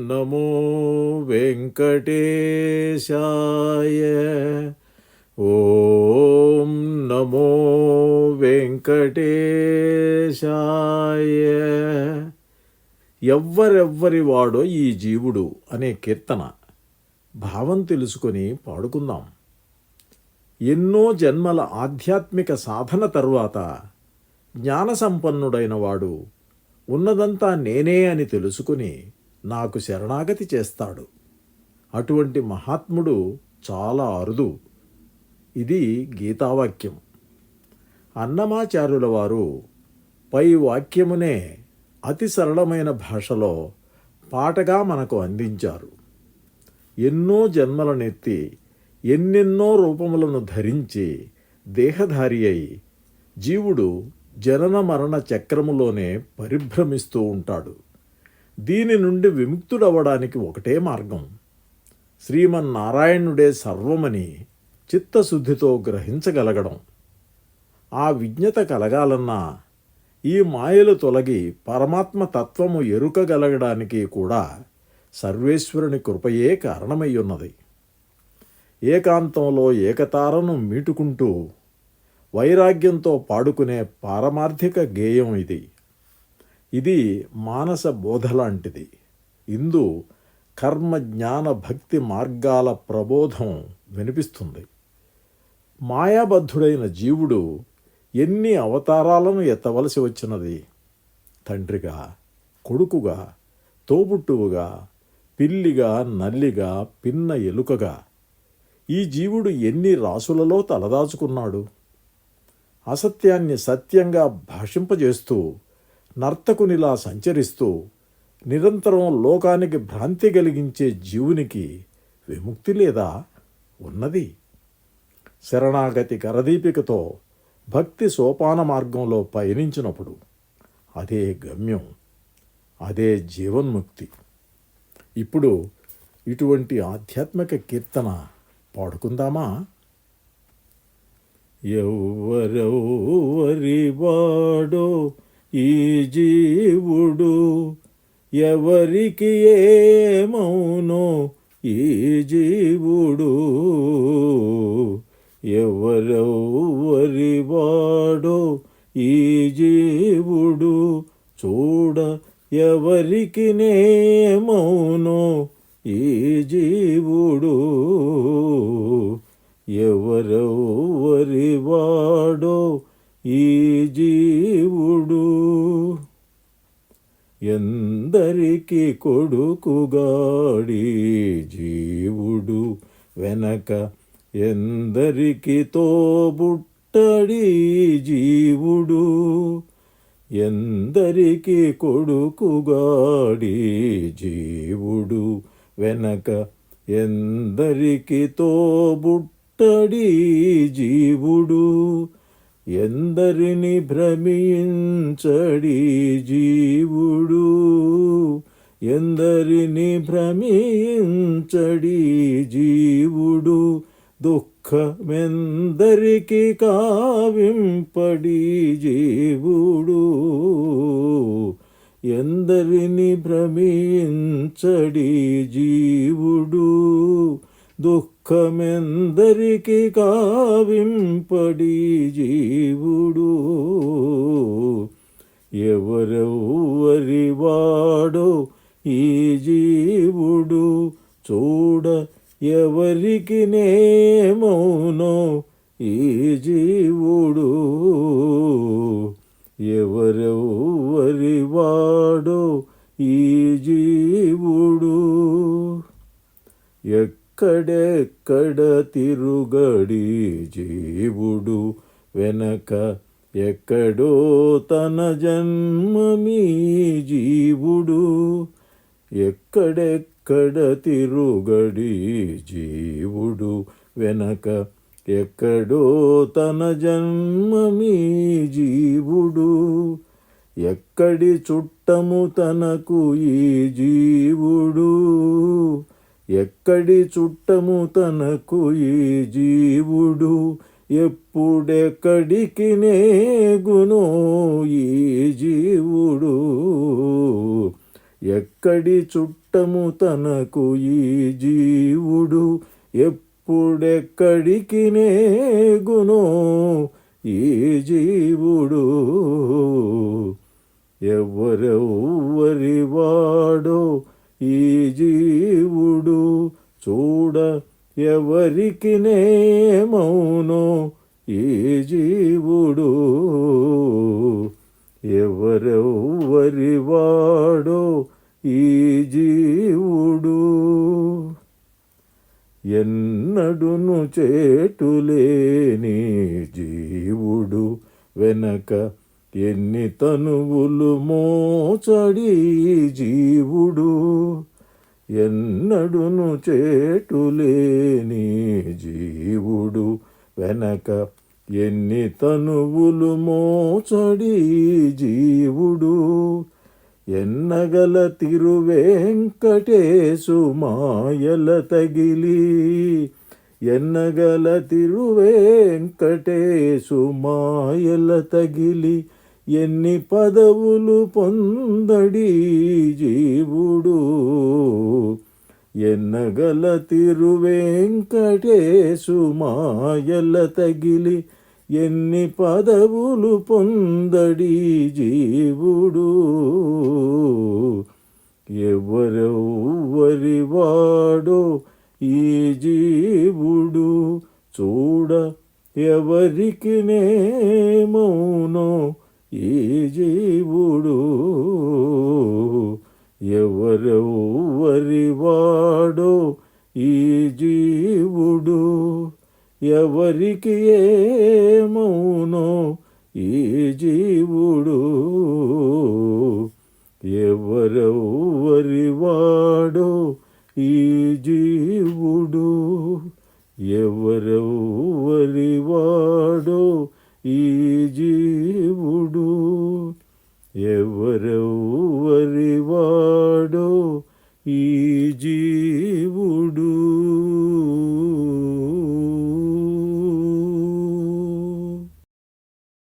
నమో వెంకటేశాయ. ఓం నమో వెంకటేశాయ. ఎవ్వరెవ్వరి వాడో ఈ జీవుడు అనే కీర్తన భావం తెలుసుకొని పాడుకుందాం. ఎన్నో జన్మల ఆధ్యాత్మిక సాధన తరువాత జ్ఞానసంపన్నుడైన వాడు ఉన్నదంతా నేనే అని తెలుసుకుని నాకు శరణాగతి చేస్తాడు. అటువంటి మహాత్ముడు చాలా అరుదు. ఇది గీతావాక్యం. అన్నమాచార్యుల వారు పై వాక్యమునే అతి సరళమైన భాషలో పాటగా మనకు అందించారు. ఎన్నో జన్మలనెత్తి ఎన్నెన్నో రూపములను ధరించి దేహధారి అయి జీవుడు జనన మరణ చక్రములోనే పరిభ్రమిస్తూ ఉంటాడు. దీని నుండి విముక్తుడవ్వడానికి ఒకటే మార్గం. శ్రీమన్నారాయణుడే సర్వమని చిత్తశుద్ధితో గ్రహించగలగడం. ఆ విజ్ఞత కలగాలన్నా ఈ మాయలు తొలగి పరమాత్మ తత్వము ఎరుకగలగడానికి కూడా సర్వేశ్వరుని కృపయే కారణమయ్యున్నది. ఏకాంతంలో ఏకతారను మీటుకుంటూ వైరాగ్యంతో పాడుకునే పారమార్థిక గేయం ఇది. ఇది మానస బోధలాంటిది. ఇందు కర్మ జ్ఞాన భక్తి మార్గాల ప్రబోధం వినిపిస్తుంది. మాయాబద్ధుడైన జీవుడు ఎన్ని అవతారాలను ఎత్తవలసి వచ్చినది. తండ్రిగా, కొడుకుగా, తోబుట్టువుగా, పిల్లిగా, నల్లిగా, పిన్న ఎలుకగా ఈ జీవుడు ఎన్ని రాసులలో తలదాచుకున్నాడు. అసత్యాన్ని సత్యంగా భాషింపజేస్తూ నర్తకునిలా సంచరిస్తూ నిరంతరం లోకానికి భ్రాంతి కలిగించే జీవునికి విముక్తి లేదా? ఉన్నది. శరణాగతి కరదీపికతో భక్తి సోపాన మార్గంలో పయనించినప్పుడు అదే గమ్యం, అదే జీవన్ముక్తి. ఇప్పుడు ఇటువంటి ఆధ్యాత్మిక కీర్తన పాడుకుందామా? ఎవ్వరెవ్వరి వాడో ఈ జీవుడు, ఎవరికి ఏమౌనో ఈ జీవుడు. ఎవరెవ్వరి వాడో ఈ జీవుడు, చూడ ఎవరికి నేమౌనో ఈ జీవుడు. ఎవరెవ్వరి వాడో ఈ జీవుడు, ఎందరికి కొడుకుగాడి జీవుడు, వెనక ఎందరికి తోబుట్టడి జీవుడు. ఎందరికి కొడుకుగాడి జీవుడు, వెనక ఎందరికి తోబుట్టడి జీవుడు. ఎందరిని భ్రమించడి జీవుడు, ఎందరిని భ్రమించడి జీవుడు. దుఃఖమెందరికి కావింపడి జీవుడు, ఎందరిని భ్రమించడి జీవుడు. దుఃఖమెందరికి కావింపడి జీవుడు. ఎవరెవ్వరి వాడో ఈ జీవుడు, చూడ ఎవరికి నేమౌనో ఈ జీవుడు. ఎవరెవ్వరి వాడో ఈ జీవుడు, ఎక్కడెక్కడ తిరుగడి జీవుడు, వెనక ఎక్కడో తన జన్మమీ జీవుడు. ఎక్కడెక్కడ తిరుగడి జీవుడు, వెనక ఎక్కడో తన జన్మమీ జీవుడు. ఎక్కడి చుట్టము తనకు ఈ జీవుడు, ఎక్కడి చుట్టము తనకు ఈ జీవుడు. ఎప్పుడెక్కడికి నేగునో ఈ జీవుడు. ఎక్కడి చుట్ట పట్టము తనకు ఈ జీవుడు ఎప్పుడెక్కడికి నేగునో ఈ జీవుడు ఎవరెవ్వరి వాడో ఈ జీవుడు చూడ ఎవరికి నేమౌనో ఈ జీవుడు ఎవరెవ్వరి వాడో ఈ జీవుడు ఎన్నడును చేటులేని జీవుడు వెనక ఎన్ని తనువులు మోచడి జీవుడు ఎన్నడును చేటులేని జీవుడు వెనక ఎన్ని తనువులు మోచడి జీవుడు ఎన్నగల తిరువేంకటేశు మాయల తగిలి ఎన్నగల తిరువేంకటేశు మాయల తగిలి ఎన్ని పదవులు పొందడి జీవుడు ఎన్నగల తిరువేంకటేశు మాయల తగిలి ఎన్ని పదవులు పొందడి జీవుడు ఎవరెవ్వరి వాడో ఈ జీవుడు చూడ ఎవరికి నేమౌనో ఈ జీవుడు ఎవరెవ్వరి వాడో ఈ జీవుడు ఎవరికి ఏమౌనో ఈ జీవుడు ఎవరెవ్వరి వాడో ఈ జీవుడు ఎవరెవ్వరి వాడో ఈ జీవుడు ఎవరెవ్వరి వాడో ఈ జీవుడు.